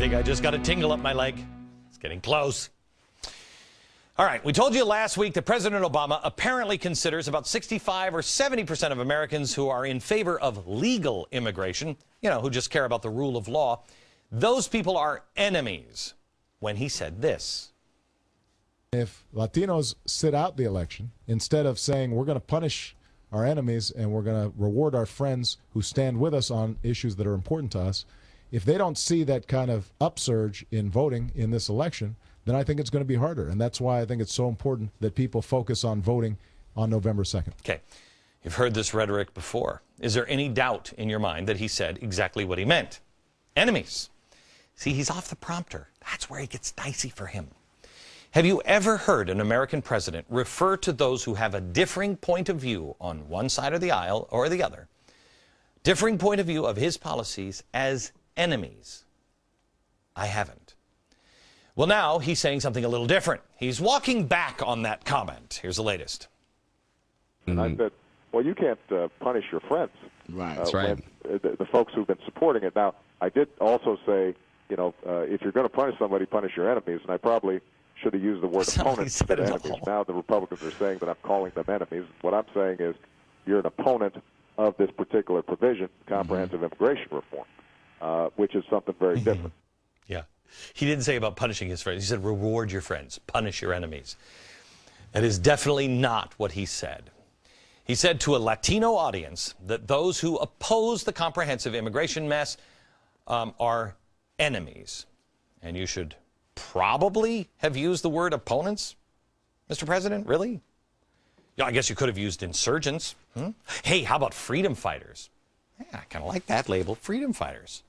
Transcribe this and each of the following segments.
think I just got a tingle up my leg. It's getting close. All right, we told you last week that President Obama apparently considers about 65 or 70% of Americans who are in favor of legal immigration, who just care about the rule of law. Those people are enemies when he said this. If Latinos sit out the election, instead of saying we're going to punish our enemies and we're going to reward our friends who stand with us on issues that are important to us, if they don't see that kind of upsurge in voting in this election, then I think it's going to be harder. And that's why I think it's so important that people focus on voting on November 2nd. Okay. You've heard this rhetoric before. Is there any doubt in your mind that he said exactly what he meant? Enemies. See, he's off the prompter. That's where it gets dicey for him. Have you ever heard an American president refer to those who have a differing point of view on one side of the aisle or the other, differing point of view of his policies, as enemies? I haven't. Well, now he's saying something a little different. He's walking back on that comment. Here's the latest. And I said, well, you can't punish your friends. Right, that's right. The folks who've been supporting it. Now, I did also say, if you're going to punish somebody, punish your enemies. And I probably should have used the word opponents instead of enemies. Now the Republicans are saying that I'm calling them enemies. What I'm saying is you're an opponent of this particular provision, comprehensive immigration reform, which is something very different. Yeah. He didn't say about punishing his friends. He said reward your friends, punish your enemies. That is definitely not what he said. He said to a Latino audience that those who oppose the comprehensive immigration mess are enemies. And you should probably have used the word opponents, Mr. President. Really? Yeah, I guess you could have used insurgents. Hey, how about freedom fighters? Yeah, I kind of like that label, freedom fighters.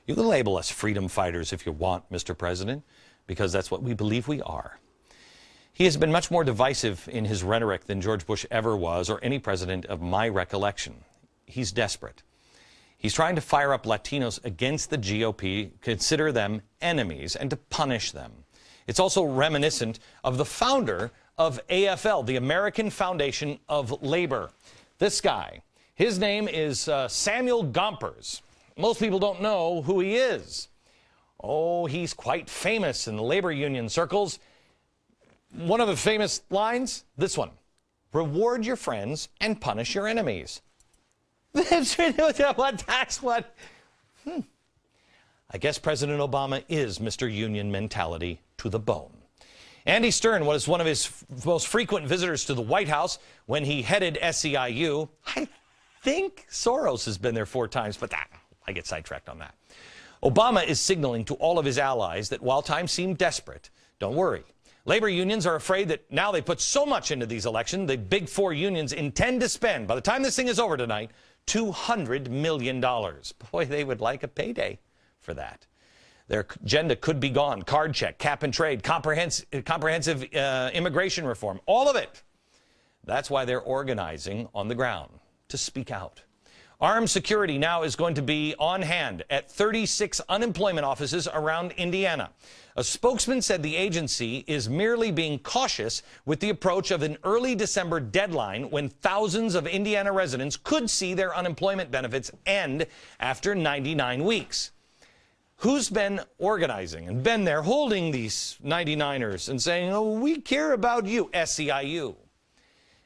You can label us freedom fighters if you want, Mr. President, because that's what we believe we are. He has been much more divisive in his rhetoric than George Bush ever was, or any president of my recollection. He's desperate. He's trying to fire up Latinos against the GOP, consider them enemies, and to punish them. It's also reminiscent of the founder of AFL, the American Foundation of Labor. This guy, his name is Samuel Gompers. Most people don't know who he is. Oh, he's quite famous in the labor union circles. One of the famous lines, this one: reward your friends and punish your enemies. That's what. I guess President Obama is Mr. Union mentality to the bone. Andy Stern was one of his most frequent visitors to the White House when he headed SEIU. I think Soros has been there 4 times, but I get sidetracked on that. Obama is signaling to all of his allies that while times seem desperate, don't worry. Labor unions are afraid that now they put so much into these elections, the big 4 unions intend to spend, by the time this thing is over tonight, $200 million. Boy, they would like a payday for that. Their agenda could be gone. Card check, cap and trade, comprehensive immigration reform, all of it. That's why they're organizing on the ground to speak out. Armed security now is going to be on hand at 36 unemployment offices around Indiana. A spokesman said the agency is merely being cautious with the approach of an early December deadline when thousands of Indiana residents could see their unemployment benefits end after 99 weeks. Who's been organizing and been there holding these 99ers and saying, oh, we care about you, SEIU?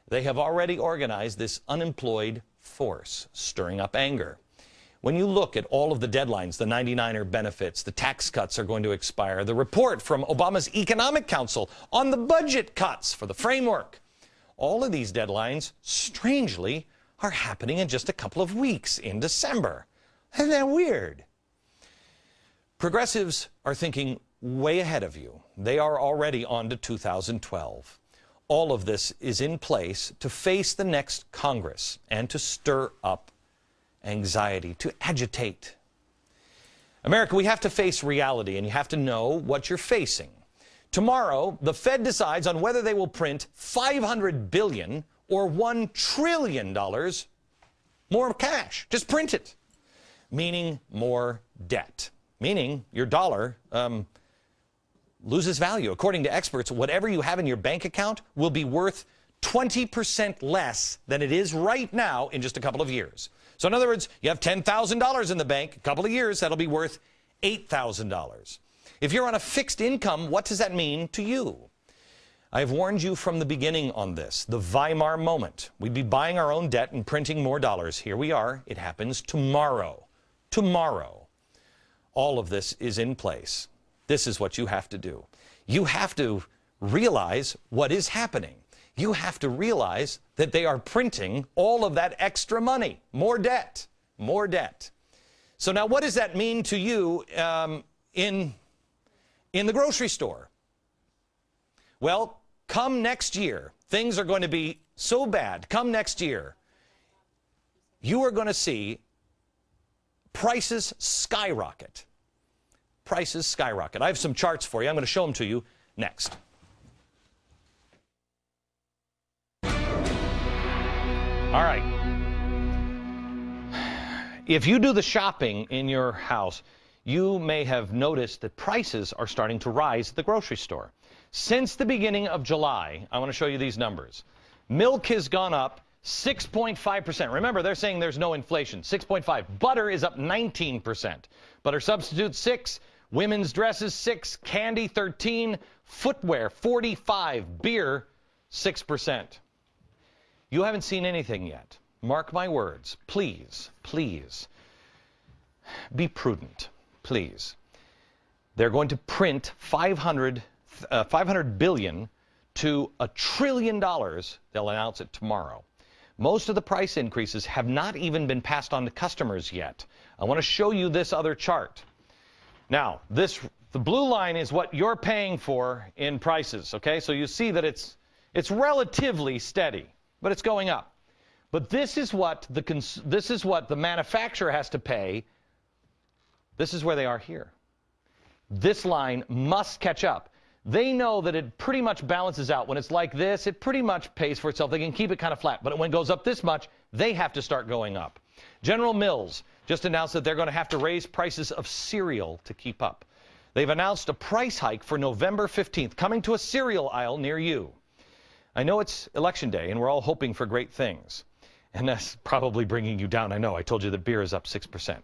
They have already organized this unemployed force, stirring up anger. When you look at all of the deadlines, the 99er benefits, the tax cuts are going to expire, the report from Obama's Economic Council on the budget cuts for the framework, all of these deadlines, strangely, are happening in just a couple of weeks in December. Isn't that weird? Progressives are thinking way ahead of you. They are already on to 2012. All of this is in place to face the next Congress and to stir up anxiety, to agitate. America, we have to face reality, and you have to know what you're facing. Tomorrow, the Fed decides on whether they will print $500 billion or $1 trillion more cash. Just print it. Meaning more debt. Meaning your dollar loses value. According to experts, whatever you have in your bank account will be worth 20% less than it is right now in just a couple of years. So in other words, you have $10,000 in the bank, a couple of years, that'll be worth $8,000. If you're on a fixed income, what does that mean to you? I've warned you from the beginning on this, the Weimar moment. We'd be buying our own debt and printing more dollars. Here we are. It happens tomorrow. Tomorrow. All of this is in place. This is what you have to do. You have to realize what is happening. You have to realize that they are printing all of that extra money. More debt. More debt. So now what does that mean to you in the grocery store? Well, come next year, things are going to be so bad. Come next year, you are going to see prices skyrocket. Prices skyrocket. I have some charts for you. I'm going to show them to you next. All right. If you do the shopping in your house, you may have noticed that prices are starting to rise at the grocery store. Since the beginning of July, I want to show you these numbers. Milk has gone up 6.5%. Remember, they're saying there's no inflation. 6.5. Butter is up 19%. Butter substitute 6. Women's dresses 6. Candy 13. Footwear 45. Beer 6%. You haven't seen anything yet. Mark my words. Please, please, be prudent. Please. They're going to print $500 billion to $1 trillion. They'll announce it tomorrow. Most of the price increases have not even been passed on to customers yet. I want to show you this other chart. Now, the blue line is what you're paying for in prices, okay? So you see that it's relatively steady, but it's going up. But this is what the manufacturer has to pay. This is where they are here. This line must catch up. They know that it pretty much balances out. When it's like this, it pretty much pays for itself. They can keep it kind of flat. But when it goes up this much, they have to start going up. General Mills just announced that they're going to have to raise prices of cereal to keep up. They've announced a price hike for November 15th, coming to a cereal aisle near you. I know it's Election Day, and we're all hoping for great things. And that's probably bringing you down. I know. I told you that beer is up 6%.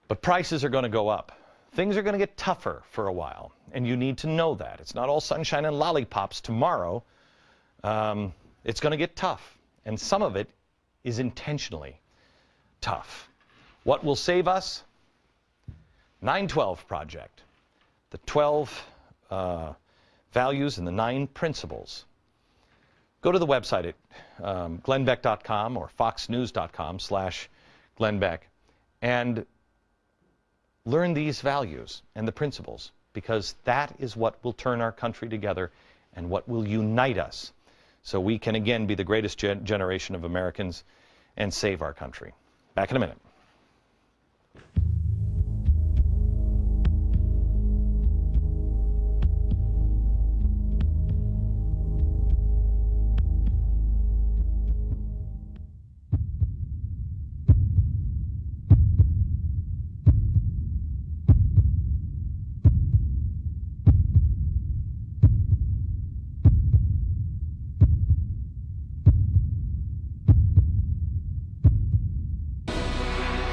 But prices are going to go up. Things are going to get tougher for a while, and you need to know that. It's not all sunshine and lollipops tomorrow. It's going to get tough, and some of it is intentionally tough. What will save us? 912 Project. The 12 values and the 9 principles. Go to the website at glennbeck.com or foxnews.com/glennbeck and learn these values and the principles, because that is what will turn our country together and what will unite us so we can again be the greatest generation of Americans and save our country. Back in a minute.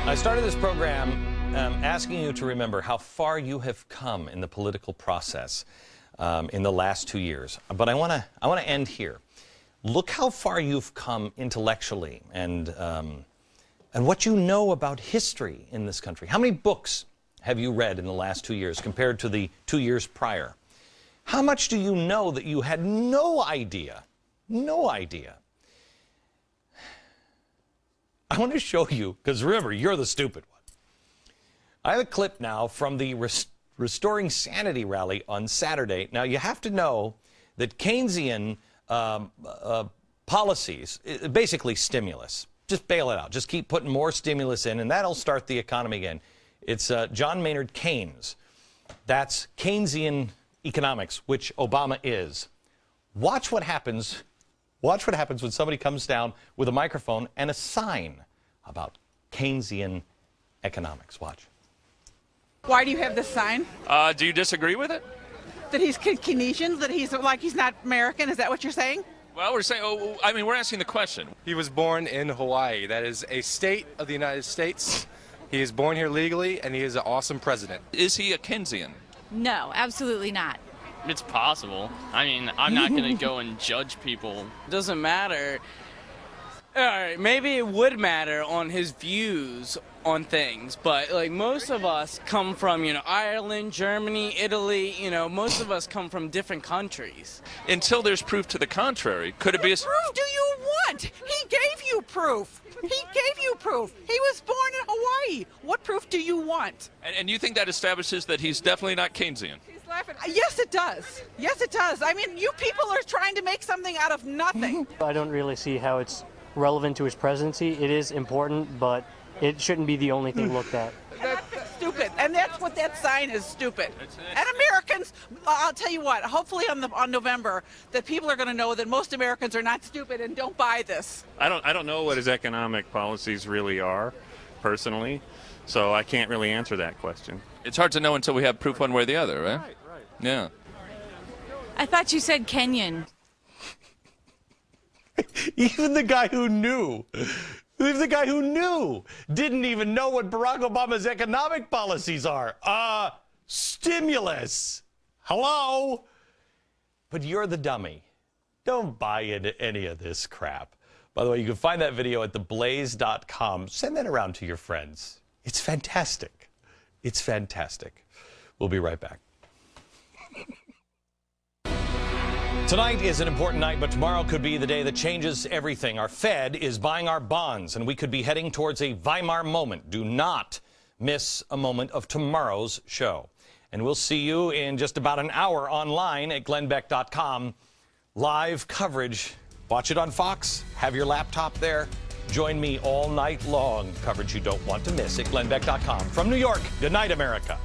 I started this program asking you to remember how far you have come in the political process in the last 2 years. But I want to end here. Look how far you've come intellectually and what you know about history in this country. How many books have you read in the last 2 years compared to the 2 years prior? How much do you know that you had no idea? No idea. I want to show you, because remember, you're the stupid one. I have a clip now from the Restoring Sanity rally on Saturday. Now, you have to know that Keynesian policies, basically stimulus, just bail it out. Just keep putting more stimulus in, and that'll start the economy again. It's John Maynard Keynes. That's Keynesian economics, which Obama is. Watch what happens. Watch what happens when somebody comes down with a microphone and a sign about Keynesian economics. Watch. Why do you have this sign? Do you disagree with it? That he's Keynesian? That he's not American? Is that what you're saying? Well, we're saying, we're asking the question. He was born in Hawaii. That is a state of the United States. He is born here legally, and he is an awesome president. Is he a Keynesian? No, absolutely not. It's possible. I mean, I'm not going to go and judge people. Doesn't matter. All right, maybe it would matter on his views on things, but like most of us come from, Ireland, Germany, Italy, most of us come from different countries. Until there's proof to the contrary, could it be a... What proof do you want? He gave you proof. He gave you proof. He was born in Hawaii. What proof do you want? And you think that establishes that he's definitely not Keynesian? He's laughing. Yes, it does. Yes, it does. I mean, you people are trying to make something out of nothing. I don't really see how it's relevant to his presidency. It is important, but it shouldn't be the only thing looked at. That's stupid, and that's what that sign is, stupid. And Americans, I'll tell you what, hopefully on November, that people are going to know that most Americans are not stupid and don't buy this. I don't know what his economic policies really are, personally, so I can't really answer that question. It's hard to know until we have proof one way or the other, right? Right. Yeah. I thought you said Kenyan. Even the guy who knew didn't even know what Barack Obama's economic policies are. Stimulus. Hello? But you're the dummy. Don't buy into any of this crap. By the way, you can find that video at theblaze.com. Send that around to your friends. It's fantastic. It's fantastic. We'll be right back. Tonight is an important night, but tomorrow could be the day that changes everything. Our Fed is buying our bonds, and we could be heading towards a Weimar moment. Do not miss a moment of tomorrow's show. And we'll see you in just about an hour online at glennbeck.com. Live coverage. Watch it on Fox. Have your laptop there. Join me all night long. Coverage you don't want to miss at glennbeck.com. From New York, good night, America.